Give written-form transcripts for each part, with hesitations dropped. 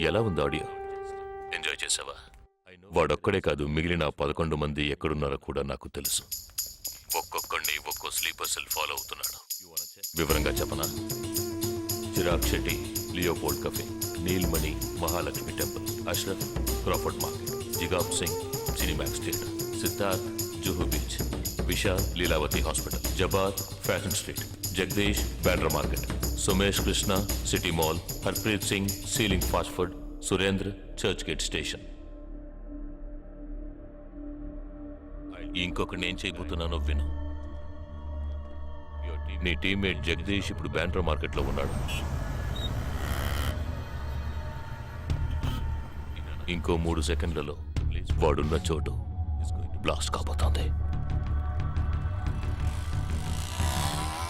ఎలా ఉంది audio? Enjoy చేసావా? వాడొక్కడే కాదు, మిగిలిన 11 మంది ఎక్కడున్నారో కూడా నాకు తెలుసు. ఒక్కొక్కడిని ఒక్కో స్లీపర్ సెల్ ఫాలో అవుతున్నాడు. వివరంగా చెప్పనా? Chirag Shetty, Leopold cafe, Neelmani, Mahalakshmi temple, Ashraf, Crawford market, Jigab Singh, Cinemax theatre, Siddharth, Juhu beach, Vishal, Lilavati hospital, Jabad, fashion street, Jagdish, Bandra market, Sumesh Krishna, city mall, Harpreet Singh, ceiling fast food, Surendra, Churchgate station. ఇంకొకటి నేను చేయబోతున్నానో విను. నీ టీమ్మేట్ జగదీష్ ఇప్పుడు బ్యాండ్రా మార్కెట్లో ఉన్నాడు. ఇంకో 3 సెకండ్లలో వాడున్న చోటు బ్లాస్ట్ కాబోతోంది.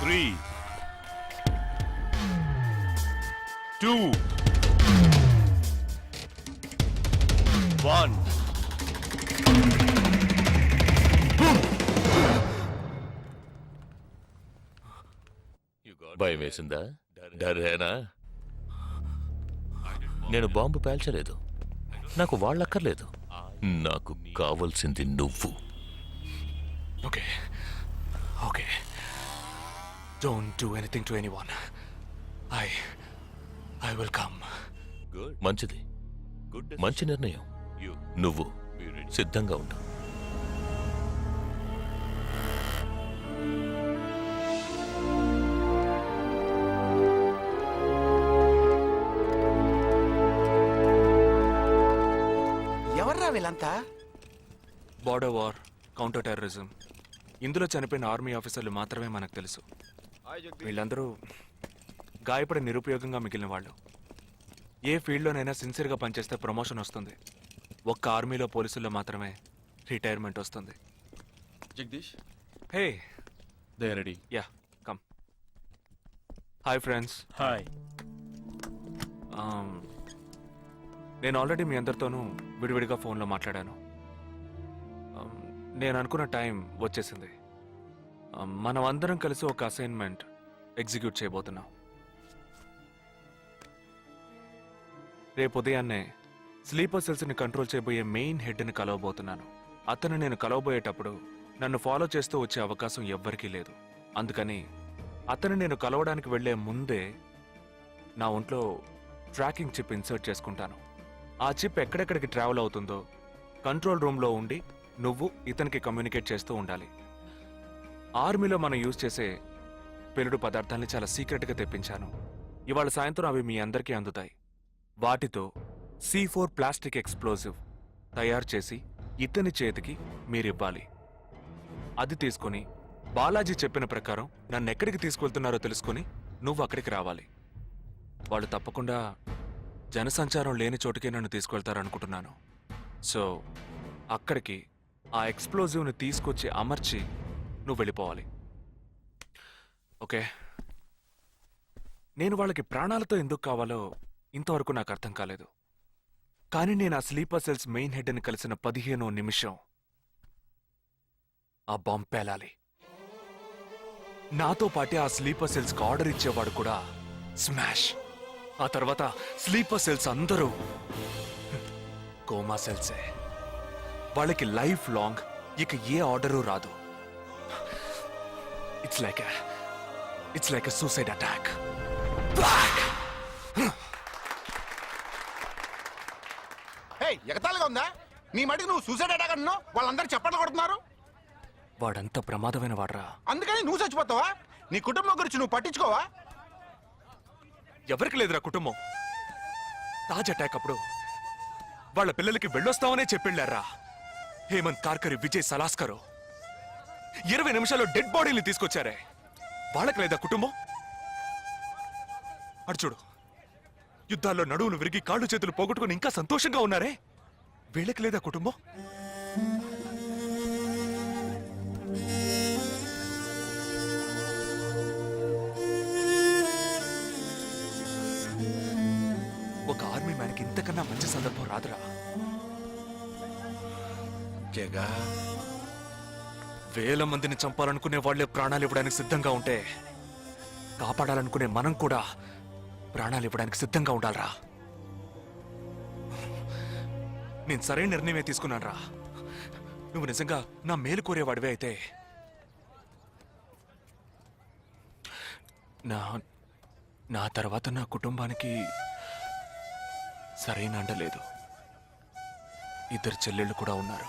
3, 2, 1. భయం వేసిందా? డరేనా? నేను బాంబు పేల్చలేదు. నాకు వాళ్ళక్కర్లేదు. నాకు కావలసింది నువ్వు. Okay. Okay. Don't do anything to anyone. I will come. మంచిది. మంచి నిర్ణయం. నువ్వు సిద్ధంగా ఉండు. ఎవర్రా వీళ్ళంతా? బార్డర్ వార్, కౌంటర్ టెర్రరిజం, ఇందులో చనిపోయిన ఆర్మీ ఆఫీసర్లు మాత్రమే మనకు తెలుసు. వీళ్ళందరూ గాయపడి నిరుపయోగంగా మిగిలిన వాళ్ళు. ఏ ఫీల్డ్లోనైనా సిన్సియర్గా పనిచేస్తే ప్రమోషన్ వస్తుంది. ఒక్క ఆర్మీలో పోలీసుల్లో మాత్రమే రిటైర్మెంట్ వస్తుంది. Jagdish, hey, they are ready. Yeah, come. Hi friends. Hi. నేను ఆల్రెడీ మీ అందరితోనూ విడివిడిగా ఫోన్లో మాట్లాడాను. నేను అనుకున్న టైం వచ్చేసింది. మనం అందరం కలిసి ఒక అసైన్మెంట్ ఎగ్జిక్యూట్ చేయబోతున్నాం. రేపు ఉదయాన్నే స్లీపర్ సెల్స్ని కంట్రోల్ చేయబోయే మెయిన్ హెడ్ని కలవబోతున్నాను. అతను నేను కలవబోయేటప్పుడు నన్ను ఫాలో చేస్తూ వచ్చే అవకాశం ఎవ్వరికీ లేదు. అందుకని అతను నేను కలవడానికి వెళ్లే ముందే నా ఒంట్లో ట్రాకింగ్ చిప్ ఇన్సర్ట్ చేసుకుంటాను. ఆ చిప్ ఎక్కడెక్కడికి ట్రావెల్ అవుతుందో కంట్రోల్ రూమ్లో ఉండి నువ్వు ఇతనికి కమ్యూనికేట్ చేస్తూ ఉండాలి. ఆర్మీలో మనం యూజ్ చేసే పెలుడు పదార్థాన్ని చాలా సీక్రెట్గా తెప్పించాను. ఇవాళ సాయంత్రం అవి మీ అందరికీ అందుతాయి. వాటితో C4 ప్లాస్టిక్ ఎక్స్ప్లోజివ్ తయారు చేసి ఇతని చేతికి మీరివ్వాలి. అది తీసుకుని బాలాజీ చెప్పిన ప్రకారం నన్ను ఎక్కడికి తీసుకెళ్తున్నారో తెలుసుకుని నువ్వు అక్కడికి రావాలి. వాళ్ళు తప్పకుండా జనసంచారం లేని చోటుకే నన్ను తీసుకెళ్తారనుకుంటున్నాను. సో అక్కడికి ఆ ఎక్స్ప్లోజివ్ని తీసుకొచ్చి అమర్చి నువ్వు వెళ్ళిపోవాలి. ఓకే? నేను వాళ్ళకి ప్రాణాలతో ఎందుకు కావాలో ఇంతవరకు నాకు అర్థం కాలేదు. కానీ నేను ఆ స్లీపర్ సెల్స్ మెయిన్ హెడ్ని కలిసిన 15వ నిమిషం ఆ బాంబ్ పేలాలి. నాతో పాటే ఆ స్లీపర్ సెల్స్కి ఆర్డర్ ఇచ్చేవాడు కూడా స్మాష్. ఆ తర్వాత స్లీపర్ సెల్స్ అందరూ కోమా సెల్సే. వాళ్ళకి లైఫ్ లాంగ్ ఇక ఏ ఆర్డరు రాదు. It's like a suicide attack. ఎగతాళిగా ఉందా? నీ మటుకు నువ్వు సూసైడ్ అటాక్ అన్నావు, వాళ్ళందరూ చప్పట్లు కొడుతున్నారు. వాడంత ప్రమాదమైన వాడ్రా. అందుకని నువ్వు చచ్చిపోతావా? నీ కుటుంబం గురించి నువ్వు పట్టించుకోవా? ఎవరికి లేదురా కుటుంబం. తాజ్ అటాక్ అప్పుడు వాళ్ళ పిల్లలకి వెళ్ళొస్తామనే చెప్పెళ్ళారా. హేమంత్ కార్కరి, విజయ్ సలాస్కరు 20 నిమిషాల్లో డెడ్ బాడీని తీసుకొచ్చారే. వాళ్ళకి లేదా కుటుంబం? అటు చూడు, యుద్ధాల్లో నడువులు విరిగి కాళ్ళు చేతులు పోగొట్టుకుని ఇంకా సంతోషంగా ఉన్నారే. వీళ్ళకి లేదా కుటుంబం? ఒక ఆర్మీ మ్యాన్కి ఇంతకన్నా మంచి సందర్భం రాదురా. జగా, వేల మందిని చంపాలనుకునే వాళ్లే ప్రాణాలు ఇవ్వడానికి సిద్ధంగా ఉంటే కాపాడాలనుకునే మనం కూడా ప్రాణాలు ఇవ్వడానికి సిద్ధంగా ఉండాలరా. నేను సరైన నిర్ణయమే తీసుకున్నాను రా. నువ్వు నిజంగా నా మేలు కోరేవాడివే అయితే నా నా తర్వాత నా కుటుంబానికి సరైన అండ లేదు. 2 చెల్లెళ్ళు కూడా ఉన్నారు.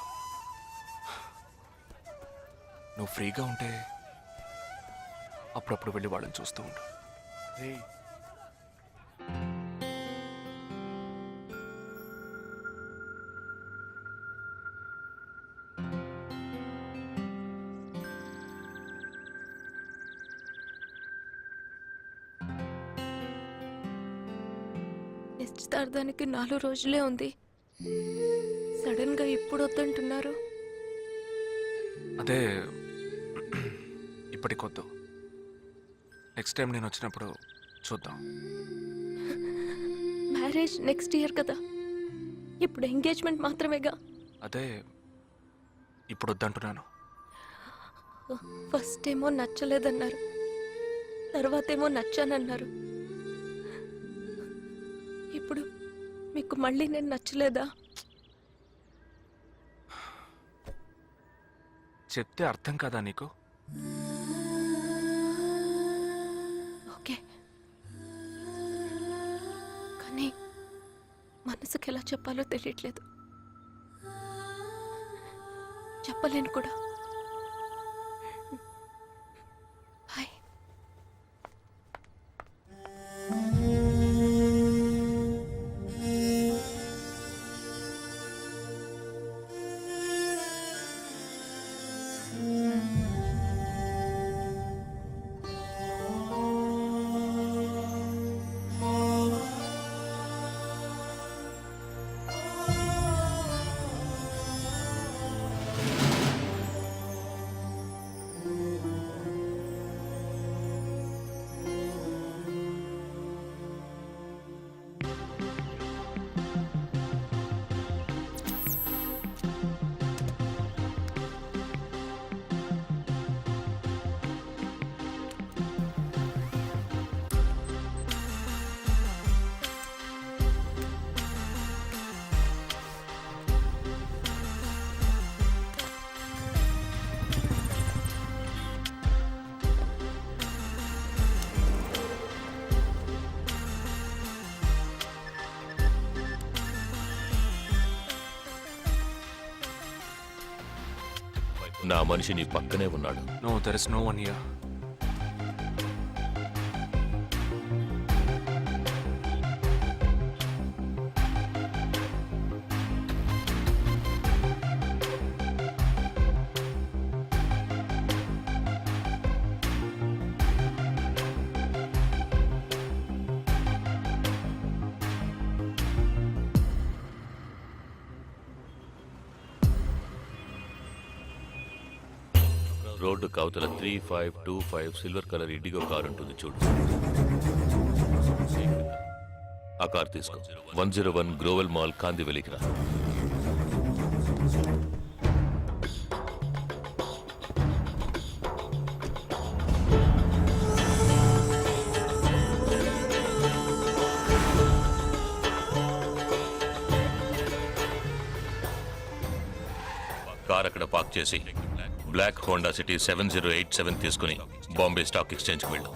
నువ్వు ఫ్రీగా ఉంటే అప్పుడప్పుడు వెళ్ళి వాళ్ళని చూస్తూ ఉండు. నిశ్చితార్థానికి 4 రోజులే ఉంది. సడన్ గా ఇప్పుడు వద్దంటున్నారు. అదే ఇప్పటికొద్దు. నెక్స్ట్ టైం నేను వచ్చినప్పుడు చూద్దాం. మ్యారేజ్ నెక్స్ట్ ఇయర్ కదా, ఇప్పుడు ఎంగేజ్మెంట్ మాత్రమేగా. అదే ఇప్పుడు వద్దంటున్నాను. ఫస్ట్ ఏమో నచ్చలేదన్నారు, తర్వాతేమో నచ్చానన్నారు. ఇప్పుడు మీకు మళ్ళీ నేను నచ్చలేదా? చెప్తే అర్థం కాదా నీకు? ఓకే, కానీ మనసుకి ఎలా చెప్పాలో తెలియట్లేదు. చెప్పలేను కూడా. బాయ్. నా మనిషి నీ పక్కనే ఉన్నాడు. No, there is no one here. Road కవతల 3525 సిల్వర్ కలర్ ఇండిగో కార్ ఉంటుంది చూడు. ఆ కార్ తీసుకో. 101 గ్రోవెల్ మాల్ కాందివెలికి రా. కార్ అక్కడ పార్క్ చేసి బ్లాక్ హోండా సిటీ 7087 తీసుకుని బాంబే స్టాక్ ఎక్స్చేంజ్కి వెళ్ళు.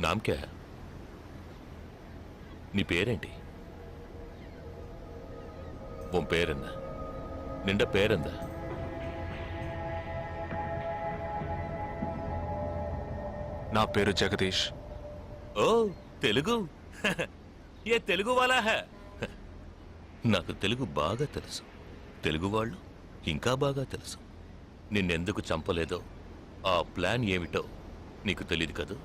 నామ్ క్యా హై? నీ పేరేంటి? ఉన్ పేరెన్న? నిండా పేరెందా? నా పేరు జగదీష్. ఓ తెలుగు. ఏ తెలుగు వాలా హై? నాకు తెలుగు బాగా తెలుసు. తెలుగు వాళ్ళు ఇంకా బాగా తెలుసు. నిన్నెందుకు చంపలేదో, ఆ ప్లాన్ ఏమిటో నీకు తెలియదు కదూ.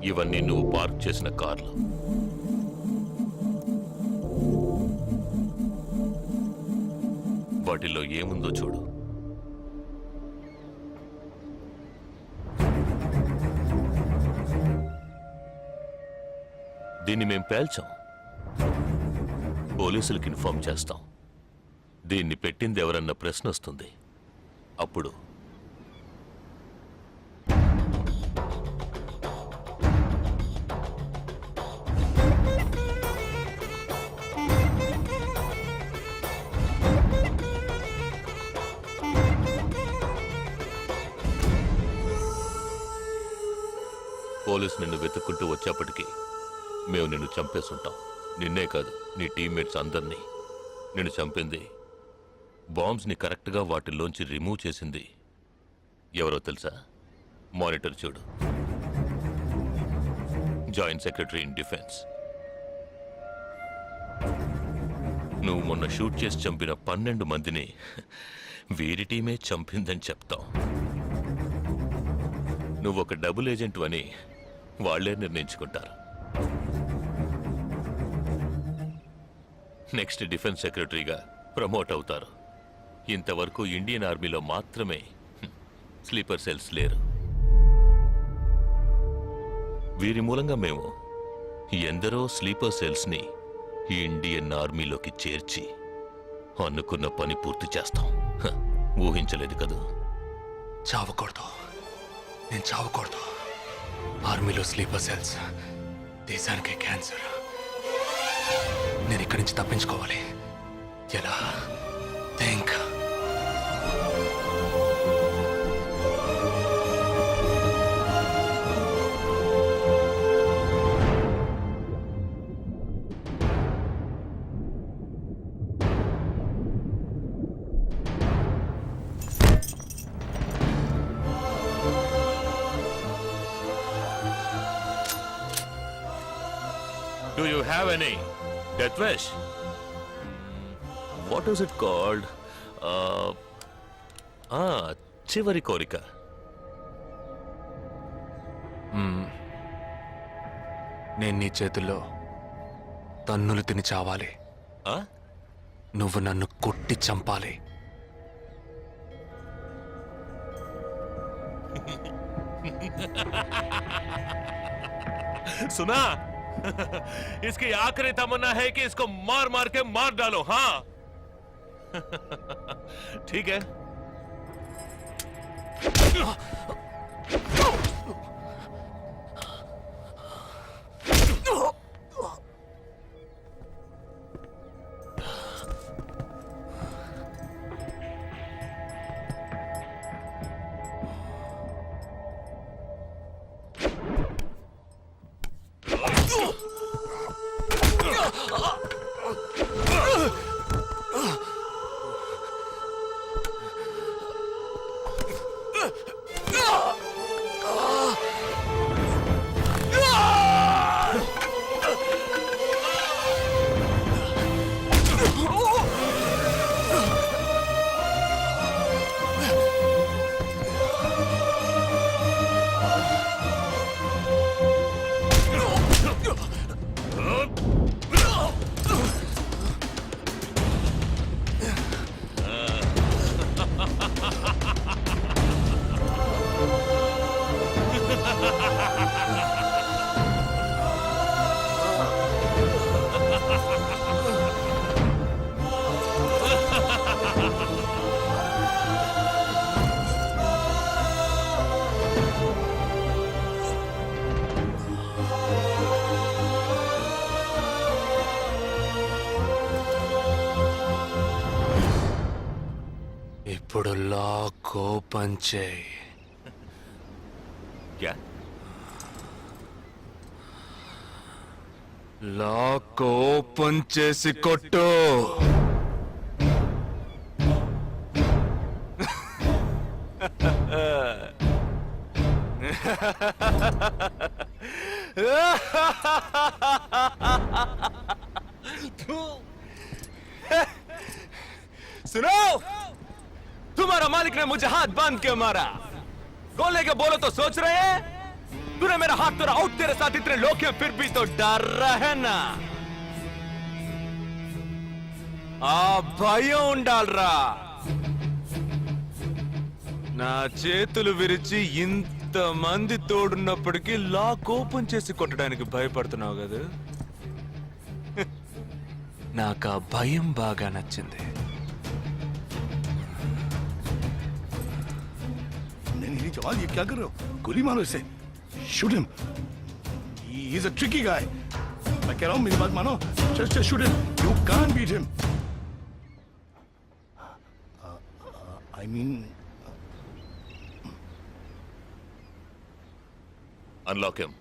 ఇవన్నీ నువ్వు పార్క్ చేసిన కార్లు. వాటిల్లో ఏముందో చూడు. దీన్ని మేం పేల్చాం. పోలీసులకు ఇన్ఫార్మ్ చేస్తాం. దీన్ని పెట్టింది ఎవరన్న ప్రశ్న వస్తుంది. అప్పుడు పోలీసు నిన్ను వెతుక్కుంటూ వచ్చేప్పటికీ మేము నిన్ను చంపేసుంటాం. నిన్నే కాదు, నీ టీమ్మేట్స్ అందరినీ. నిన్ను చంపింది, బాంబ్స్ని కరెక్ట్గా వాటిల్లోంచి రిమూవ్ చేసింది ఎవరో తెలుసా? మానిటర్ చూడు. Joint secretary in defence. నువ్వు మొన్న షూట్ చేసి చంపిన 12 మందిని వీరి టీమే చంపిందని చెప్తాం. నువ్వు ఒక డబుల్ ఏజెంట్ అని వాళ్లే నిర్ణయించుకుంటారు. నెక్స్ట్ డిఫెన్స్ సెక్రటరీగా ప్రమోట్ అవుతారు. ఇంతవరకు ఇండియన్ ఆర్మీలో మాత్రమే స్లీపర్ సెల్స్ లేరు. వీరి మూలంగా మేము ఎందరో స్లీపర్ సెల్స్ని ఇండియన్ ఆర్మీలోకి చేర్చి అనుకున్న పని పూర్తి చేస్తాం. ఊహించలేదు కదూ. చావకూడదు, నేను చావకూడదు. ఆర్మీలో స్లీపర్ సెల్స్ దేశానికి క్యాన్సర్. నేను ఇక్కడి నుంచి తప్పించుకోవాలి. ఎలా? Think. Do you have any death wish? What is it called? చివరి కోరిక. నేను నీ చేతుల్లో తన్నులు తిని చావాలి. నువ్వు నన్ను కొట్టి చంపాలి. सुना? इसकी आखिरी तमन्ना है कि इसको मार मार के मार डालो. हाँ ठीक है. ఇప్పుడు లాక్ ఓపెన్ చేయి. క్యా లాక్ ఓపెన్ చేసి కొట్టు. सुनो, तुम्हारा मालिक ने मुझे हाथ बांध के मारा. गोले के बोलो तो सोच रहे हैं? तूने मेरा हाथ तोड़ा आउट, तेरे साथ इतने लोग हैं फिर भी तो डर रहा है ना. ఆ భయం ఉండాలరా. నా చేతులు విరిచి ఇంతమంది తోడున్నప్పటికీ లాక్ ఓపెన్ చేసి కొట్టడానికి భయపడుతున్నావు కదా. నాకు ఆ భయం బాగా నచ్చింది. नहीं जवान ये क्या कर रहे हो? गोली मारो इसे. Shoot him. He is a tricky guy. मैं कह रहा हूँ मेरी बात मानो. Just shoot him. You can't beat him. I mean unlock him.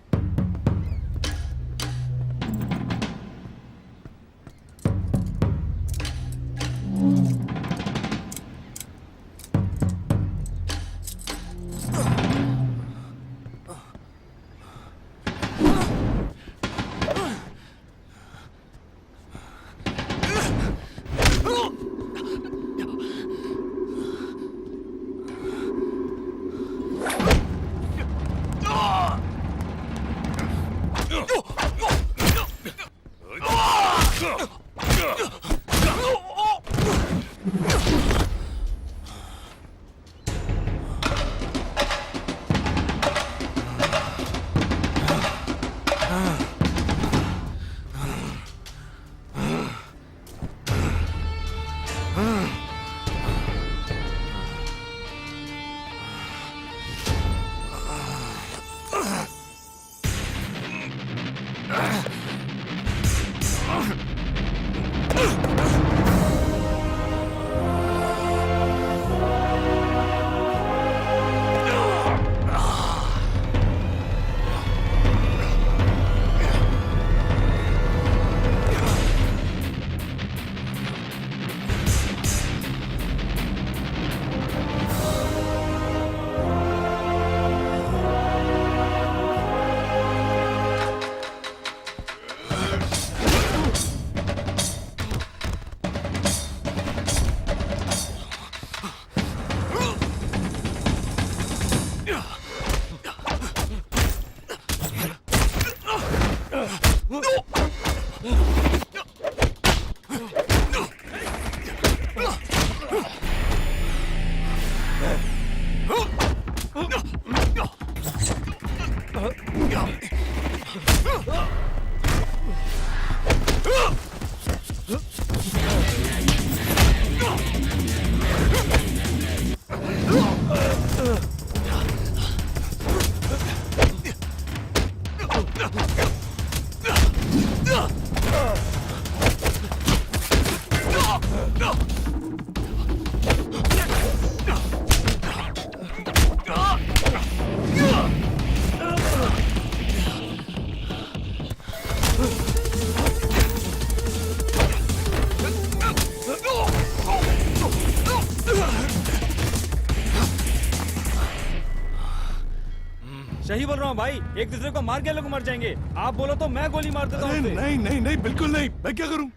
सही बोल रहा हूँ भाई, एक दूसरे को मार के लोग मर जाएंगे. आप बोलो तो मैं गोली मार देता हूँ. नहीं नहीं नहीं नहीं बिल्कुल नहीं. मैं क्या करूं?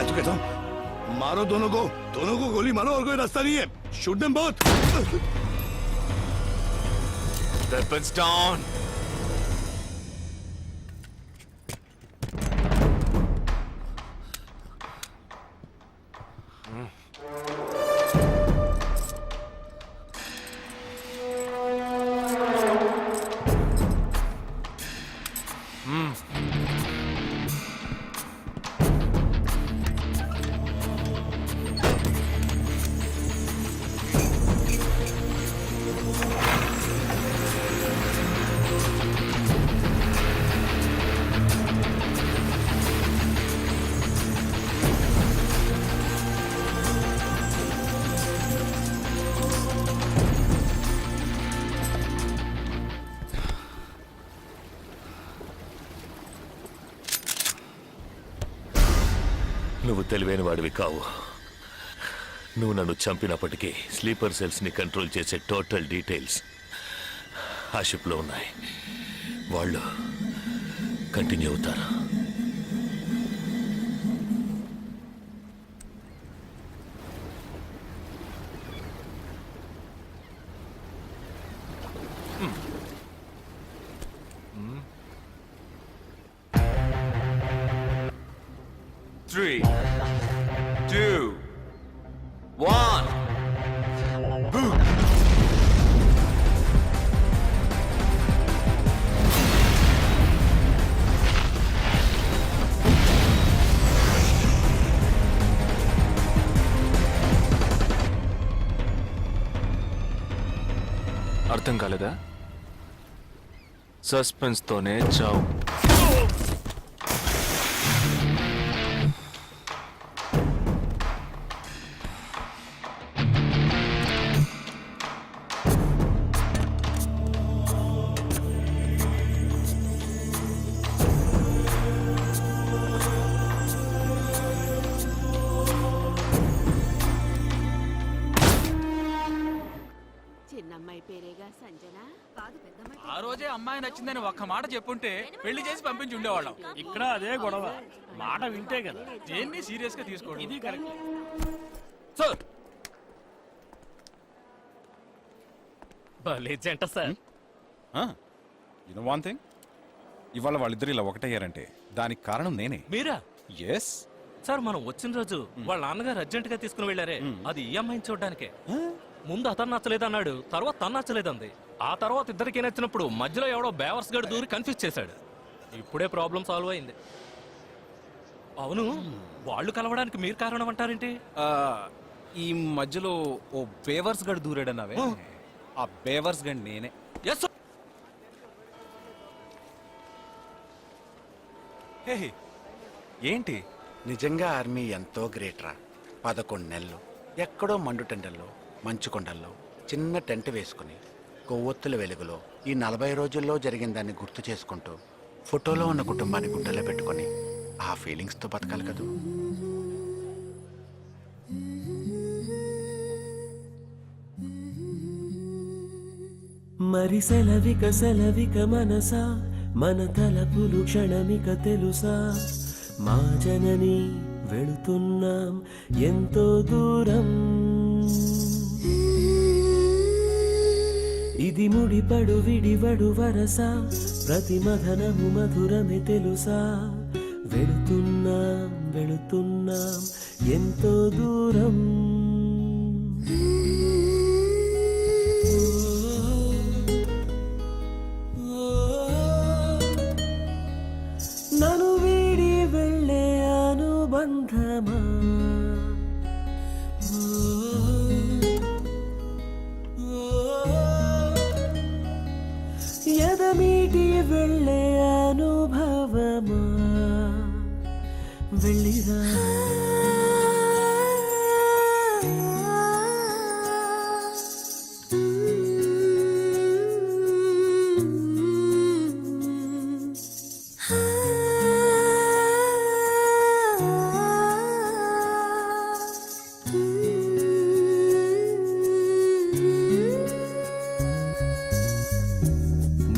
मैं तो कहता हूँ मारो दोनों को गोली मारो और कोई रास्ता नहीं है shoot them both Weapons down. నువ్వు తెలివైన వాడివి కావు. నువ్వు నన్ను చంపినప్పటికీ స్లీపర్ సెల్స్ ని కంట్రోల్ చేసే టోటల్ డీటెయిల్స్ ఆ షిప్లో ఉన్నాయి. వాళ్ళు కంటిన్యూ అవుతారు. Three, two, one. Boom. అర్థం కాలేదా? సస్పెన్స్ తోనే చావు. చిన్నమ్మాయి పేరేగా సంజన కాదు పెద్దమ్మాయి ఆ రోజే అమ్మాయి నచ్చిందని ఒక్క మాట చెప్పుంటే పెళ్లి చేసి పంపించి ఉండేవాళ్ళం. ఇక్కడ అదే గొడవ మాట వింటే కదా దేన్ని సీరియస్ గా తీసుకోండి. ఇది కరెక్ట్ సార్ భలే జంట sir. You know one thing, ఇవాళ వాళ్ళిద్దరు ఇలా ఒకటయ్యారంటే దానికి కారణం నేనే. మీరా? ఎస్ సార్ మనం వచ్చిన రోజు వాళ్ళ నాన్నగారు అర్జెంట్ గా తీసుకుని వెళ్ళారే, అది ఈ అమ్మాయిని చూడడానికే. ముందు అతను నచ్చలేదన్నాడు, తర్వాత తను నచ్చలేదంది. ఆ తర్వాత ఇద్దరికి నచ్చినప్పుడు మధ్యలో ఎవడో బేవర్స్ గడు దూరి కన్ఫ్యూజ్ చేశాడు. ఇప్పుడే ప్రాబ్లం సాల్వ్ అయింది. అవును, వాళ్ళు కలవడానికి మీరు కారణం అంటారేంటి? ఈ మధ్యలో ఓ బేవర్స్ గడు దూరాడన్నావే, ఆ బేవర్స్ గడ్ నేనే. ఎస్ హే, ఏంటి? నిజంగా ఆర్మీ ఎంతో గ్రేట్ రా. 11 నెలలు ఎక్కడో మండుటెండల్లో మంచు కొండల్లో చిన్న టెంట్ వేసుకుని కొవ్వొత్తుల వెలుగులో ఈ 40 రోజుల్లో జరిగిన దాన్ని గుర్తు చేసుకుంటూ ఫోటోలో ఉన్న కుటుంబాన్ని గుండెలో పెట్టుకొని ఆ ఫీలింగ్స్తో బతకాలి కదూ. మరి సెలవిక మనసా మన తలపులు క్షణమిక తెలుసా మా జనని వెళుతున్నాం ఎంతో దూరం ఇది ముడిపడు విడివడు వరస ప్రతి మధనము మధురమే తెలుసా వెళుతున్నాం ఎంతో దూరం నన్ను వీడి వెళ్ళే అనుబంధమా ఎదమీటి వెళ్ళే అనుభవమా వెళ్ళిరా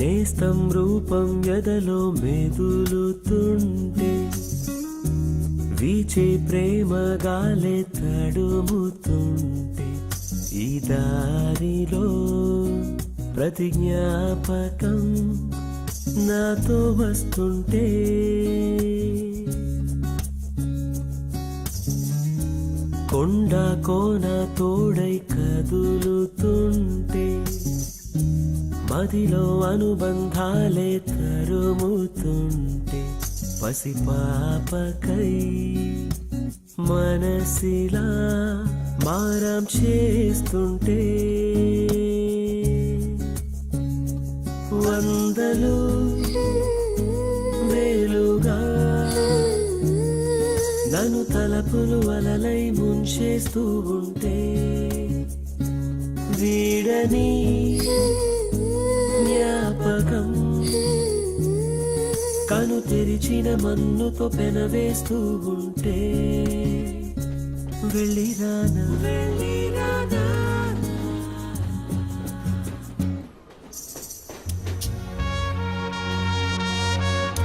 నేస్తం రూపం ఎదలో మెదులుతుంటే వీచే ప్రేమ గాలే తడుముతుంటే ఈ దారిలో ప్రతి జ్ఞాపకం నాతో వస్తుంటే కొండ కోన తోడై కదులుతుంటే మదిలో అనుబంధాలే తరుముతుంటే పసిపాపకై మనసిలా మారం చేస్తుంటే వందలు వేలుగా నన్ను తలపులు అలలై ముంచేస్తూ ఉంటే వీడని జ్ఞాపకం కను తెరిచిన మన్నుతో పెనవేస్తూ ఉంటే వెళ్ళిరానా